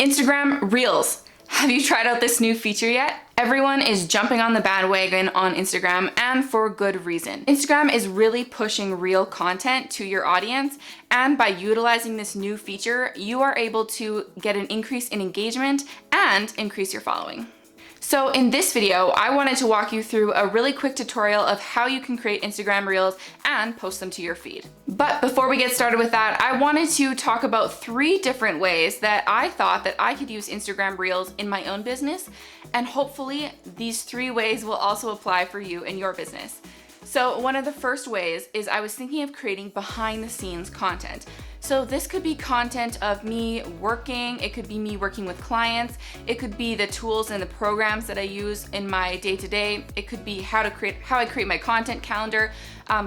Instagram Reels. Have you tried out this new feature yet? Everyone is jumping on the bandwagon on Instagram, and for good reason. Instagram is really pushing real content to your audience, and by utilizing this new feature, you are able to get an increase in engagement and increase your following. So in this video, I wanted to walk you through a really quick tutorial of how you can create Instagram Reels and post them to your feed. But before we get started with that, I wanted to talk about 3 different ways that I thought that I could use Instagram Reels in my own business, and hopefully these 3 ways will also apply for you in your business. So one of the first ways is I was thinking of creating behind the scenes content. So this could be content of me working, it could be me working with clients, it could be the tools and the programs that I use in my day-to-day, it could be how I create my content calendar,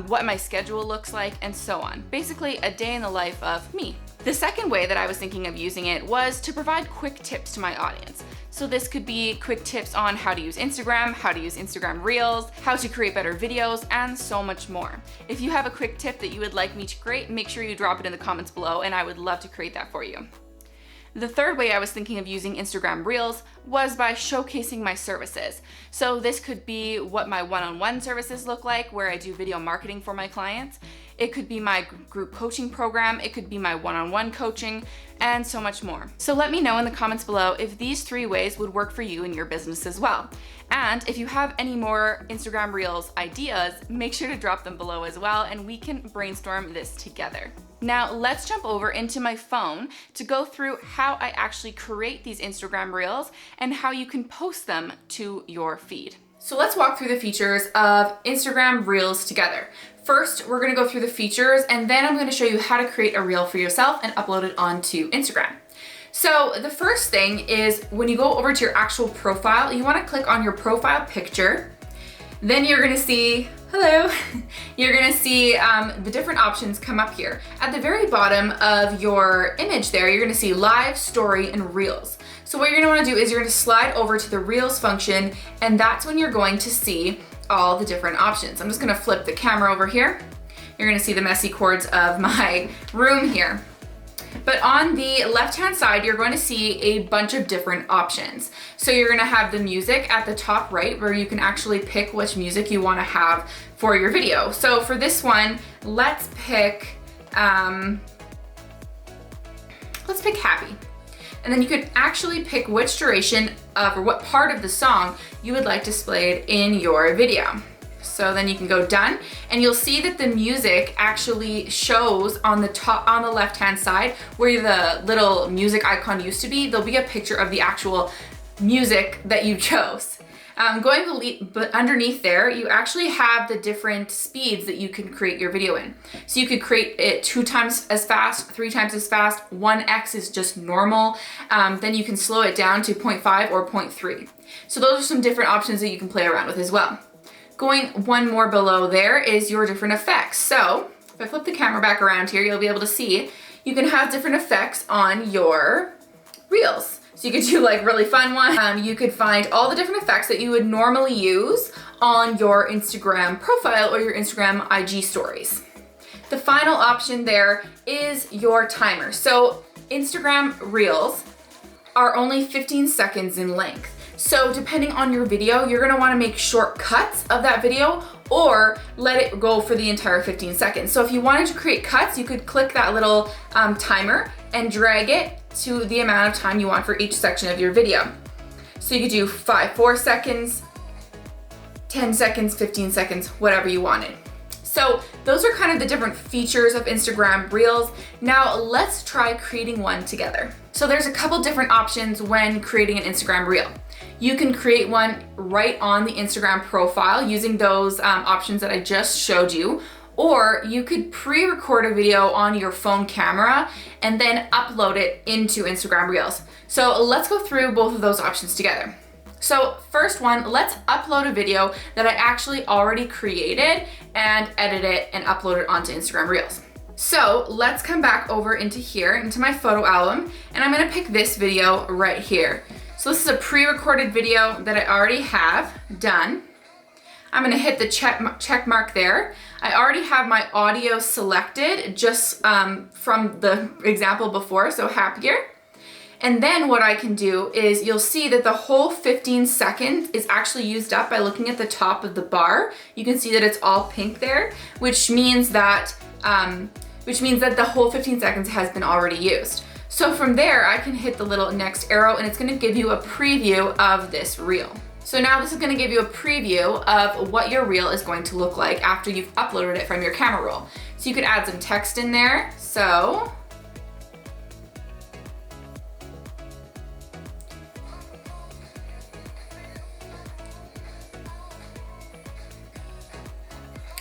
what my schedule looks like, and so on. Basically a day in the life of me. The second way that I was thinking of using it was to provide quick tips to my audience. So this could be quick tips on how to use Instagram, how to use Instagram Reels, how to create better videos, and so much more. If you have a quick tip that you would like me to create, make sure you drop it in the comments below and I would love to create that for you. The third way I was thinking of using Instagram Reels was by showcasing my services. So this could be what my one-on-one services look like, where I do video marketing for my clients. It could be my group coaching program, it could be my one-on-one coaching, and so much more. So let me know in the comments below if these 3 ways would work for you in your business as well. And if you have any more Instagram Reels ideas, make sure to drop them below as well, and we can brainstorm this together. Now let's jump over into my phone to go through how I actually create these Instagram Reels and how you can post them to your feed. So let's walk through the features of Instagram Reels together. First, we're gonna go through the features, and then I'm gonna show you how to create a reel for yourself and upload it onto Instagram. So the first thing is when you go over to your actual profile, you wanna click on your profile picture. Then you're gonna see, hello, you're gonna see the different options come up here. At the very bottom of your image there, you're gonna see live, story, and reels. So what you're gonna wanna do is you're gonna slide over to the reels function, and that's when you're going to see all the different options. I'm just gonna flip the camera over here. You're gonna see the messy cords of my room here. But on the left-hand side, you're going to see a bunch of different options. So you're gonna have the music at the top right, where you can actually pick which music you wanna have for your video. So for this one, let's pick Happy. And then you could actually pick which duration of, or what part of the song you would like displayed in your video. So then you can go done, and you'll see that the music actually shows on the top, on the left-hand side, where the little music icon used to be. There'll be a picture of the actual music that you chose. Going underneath there, you actually have the different speeds that you can create your video in. So you could create it 2 times as fast, 3 times as fast, 1x is just normal. Then you can slow it down to 0.5 or 0.3. So those are some different options that you can play around with as well. Going one more below there is your different effects. So if I flip the camera back around here, you'll be able to see you can have different effects on your reels. So you could do like really fun one. You could find all the different effects that you would normally use on your Instagram profile or your Instagram IG stories. The final option there is your timer. So Instagram Reels are only 15 seconds in length. So depending on your video, you're gonna wanna make short cuts of that video or let it go for the entire 15 seconds. So if you wanted to create cuts, you could click that little timer and drag it to the amount of time you want for each section of your video. So you could do 4 seconds, 10 seconds, 15 seconds, whatever you wanted. So those are kind of the different features of Instagram Reels. Now let's try creating one together. So there's a couple different options when creating an Instagram Reel. You can create one right on the Instagram profile using those options that I just showed you, or you could pre-record a video on your phone camera and then upload it into Instagram Reels. So let's go through both of those options together. So first one, let's upload a video that I actually already created and edit it and upload it onto Instagram Reels. So let's come back over into here, into my photo album, and I'm gonna pick this video right here. So this is a pre-recorded video that I already have done. I'm gonna hit the check mark there. I already have my audio selected just from the example before, so happier. And then what I can do is you'll see that the whole 15 seconds is actually used up by looking at the top of the bar. You can see that it's all pink there, which means that the whole 15 seconds has been already used. So from there, I can hit the little next arrow and it's gonna give you a preview of this reel. So now this is gonna give you a preview of what your reel is going to look like after you've uploaded it from your camera roll. So you could add some text in there. So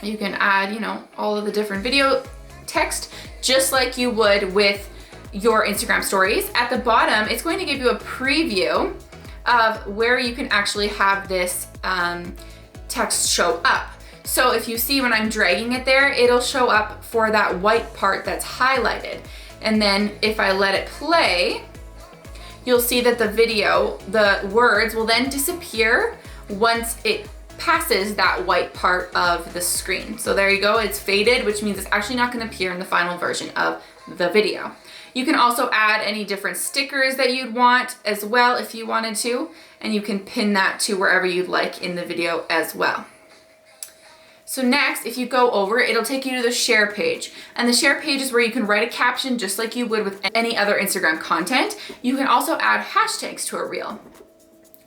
you can add, all of the different video text, just like you would with your Instagram stories. At the bottom, it's going to give you a preview of where you can actually have this text show up. So if you see when I'm dragging it there, it'll show up for that white part that's highlighted. And then if I let it play, you'll see that the words will then disappear once it passes that white part of the screen. So there you go, it's faded, which means it's actually not gonna appear in the final version of the video. You can also add any different stickers that you'd want as well if you wanted to, and you can pin that to wherever you'd like in the video as well. So next, if you go over, it'll take you to the share page. And the share page is where you can write a caption just like you would with any other Instagram content. You can also add hashtags to a reel.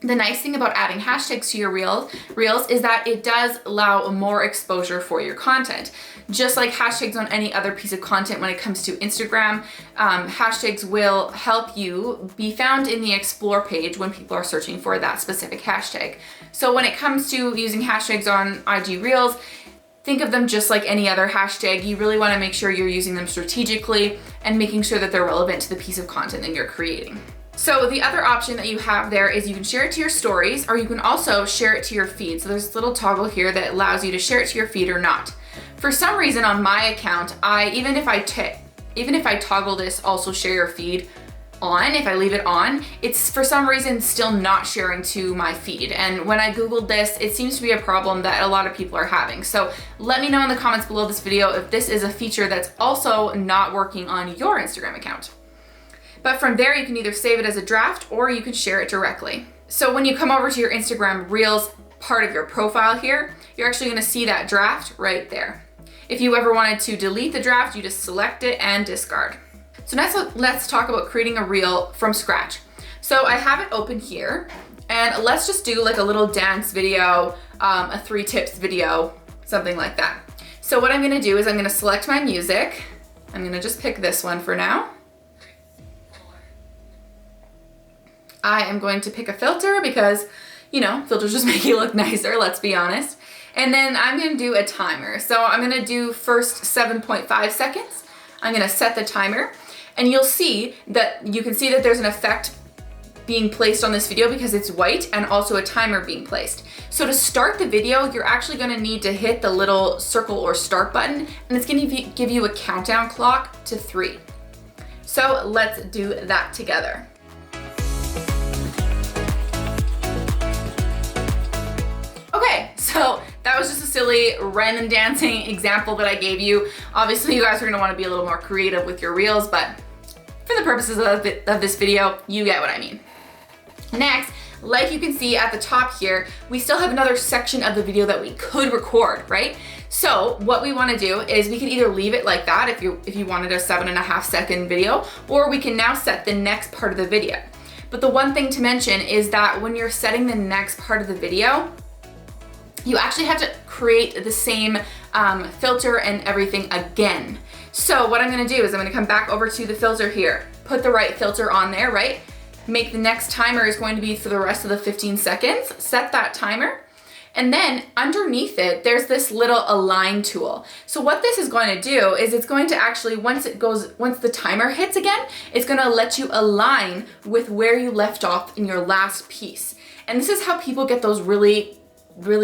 The nice thing about adding hashtags to your reels is that it does allow more exposure for your content. Just like hashtags on any other piece of content when it comes to Instagram, hashtags will help you be found in the explore page when people are searching for that specific hashtag. So when it comes to using hashtags on IG Reels, think of them just like any other hashtag. You really want to make sure you're using them strategically and making sure that they're relevant to the piece of content that you're creating. So the other option that you have there is you can share it to your stories, or you can also share it to your feed. So there's this little toggle here that allows you to share it to your feed or not. For some reason on my account, even if I toggle this also share your feed on, if I leave it on, it's for some reason still not sharing to my feed. And when I Googled this, it seems to be a problem that a lot of people are having. So let me know in the comments below this video if this is a feature that's also not working on your Instagram account. But from there, you can either save it as a draft or you can share it directly. So when you come over to your Instagram Reels part of your profile here, you're actually gonna see that draft right there. If you ever wanted to delete the draft, you just select it and discard. So next, let's talk about creating a reel from scratch. So I have it open here, and let's just do like a little dance video, a 3 tips video, something like that. So what I'm gonna do is I'm gonna select my music. I'm gonna just pick this one for now. I am going to pick a filter because, filters just make you look nicer, let's be honest. And then I'm gonna do a timer. So I'm gonna do first 7.5 seconds. I'm gonna set the timer, and you can see that there's an effect being placed on this video because it's white, and also a timer being placed. So to start the video, you're actually gonna need to hit the little circle or start button, and it's gonna give you a countdown clock to 3. So let's do that together. Okay, so that was just a silly random dancing example that I gave you. Obviously, you guys are gonna wanna be a little more creative with your reels, but for the purposes of this video, you get what I mean. Next, like you can see at the top here, we still have another section of the video that we could record, right? So what we wanna do is we can either leave it like that if you wanted a 7.5 second video, or we can now set the next part of the video. But the one thing to mention is that when you're setting the next part of the video, you actually have to create the same filter and everything again. So what I'm gonna do is I'm gonna come back over to the filter here, put the right filter on there, right? Make the next timer is going to be for the rest of the 15 seconds, set that timer, and then underneath it, there's this little align tool. So what this is going to do is it's going to actually, once the timer hits again, it's gonna let you align with where you left off in your last piece. And this is how people get those really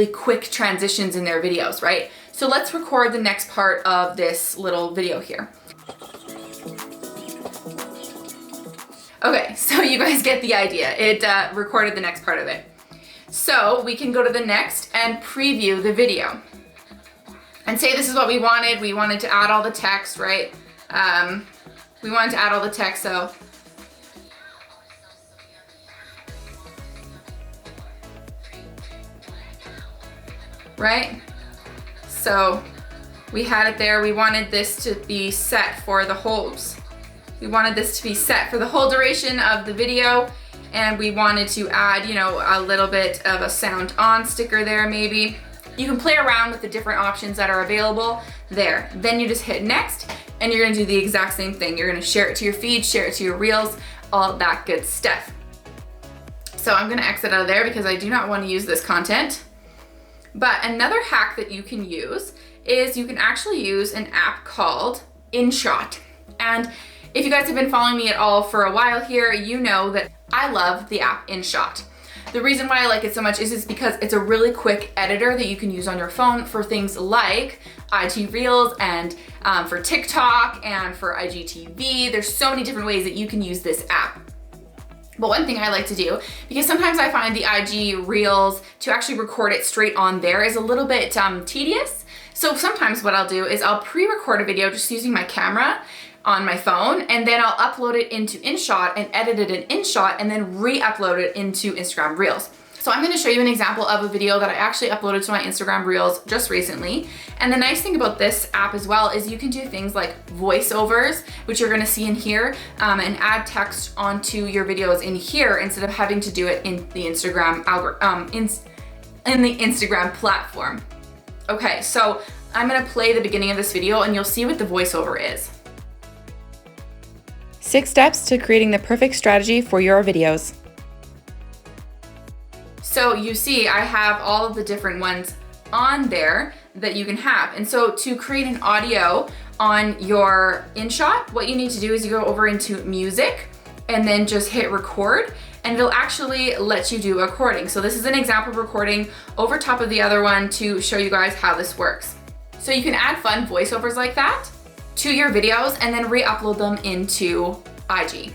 quick transitions in their videos, right? So let's record the next part of this little video here. Okay, so you guys get the idea. It recorded the next part of it. So we can go to the next and preview the video. And say this is what we wanted. We wanted to add all the text, right? We wanted to add all the text, so right? So we had it there. We wanted this to be set for the holds. We wanted this to be set for the whole duration of the video, and we wanted to add, you know, a little bit of a sound on sticker there maybe. You can play around with the different options that are available there. Then you just hit next, and you're gonna do the exact same thing. You're gonna share it to your feed, share it to your reels, all that good stuff. So I'm gonna exit out of there because I do not wanna use this content. But another hack that you can use is you can actually use an app called InShot. And if you guys have been following me at all for a while here, you know that I love the app InShot. The reason why I like it so much is because it's a really quick editor that you can use on your phone for things like IG Reels and for TikTok and for IGTV. There's so many different ways that you can use this app. But one thing I like to do, because sometimes I find the IG Reels to actually record it straight on there is a little bit tedious. So sometimes what I'll do is I'll pre-record a video just using my camera on my phone, and then I'll upload it into InShot and edit it in InShot and then re-upload it into Instagram Reels. So I'm gonna show you an example of a video that I actually uploaded to my Instagram Reels just recently. And the nice thing about this app as well is you can do things like voiceovers, which you're gonna see in here, and add text onto your videos in here instead of having to do it in the Instagram in the Instagram platform. Okay, so I'm gonna play the beginning of this video and you'll see what the voiceover is. 6 steps to creating the perfect strategy for your videos. So you see I have all of the different ones on there that you can have. And so to create an audio on your InShot, what you need to do is you go over into music and then just hit record, and it'll actually let you do a recording. So this is an example of recording over top of the other one to show you guys how this works. So you can add fun voiceovers like that to your videos and then re-upload them into IG.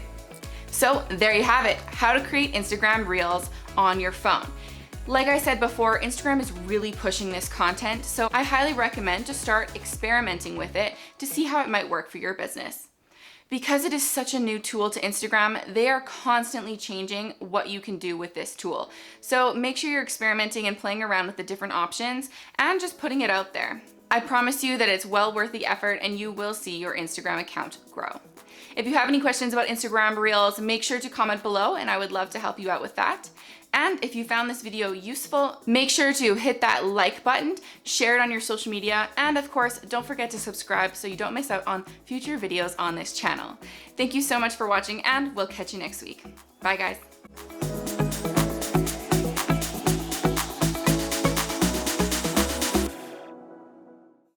So there you have it, how to create Instagram Reels on your phone. Like I said before, Instagram is really pushing this content, so I highly recommend to start experimenting with it to see how it might work for your business. Because it is such a new tool to Instagram, they are constantly changing what you can do with this tool. So make sure you're experimenting and playing around with the different options and just putting it out there. I promise you that it's well worth the effort and you will see your Instagram account grow. If you have any questions about Instagram Reels, make sure to comment below and I would love to help you out with that. And if you found this video useful, make sure to hit that like button, share it on your social media, and of course, don't forget to subscribe so you don't miss out on future videos on this channel. Thank you so much for watching and we'll catch you next week. Bye guys.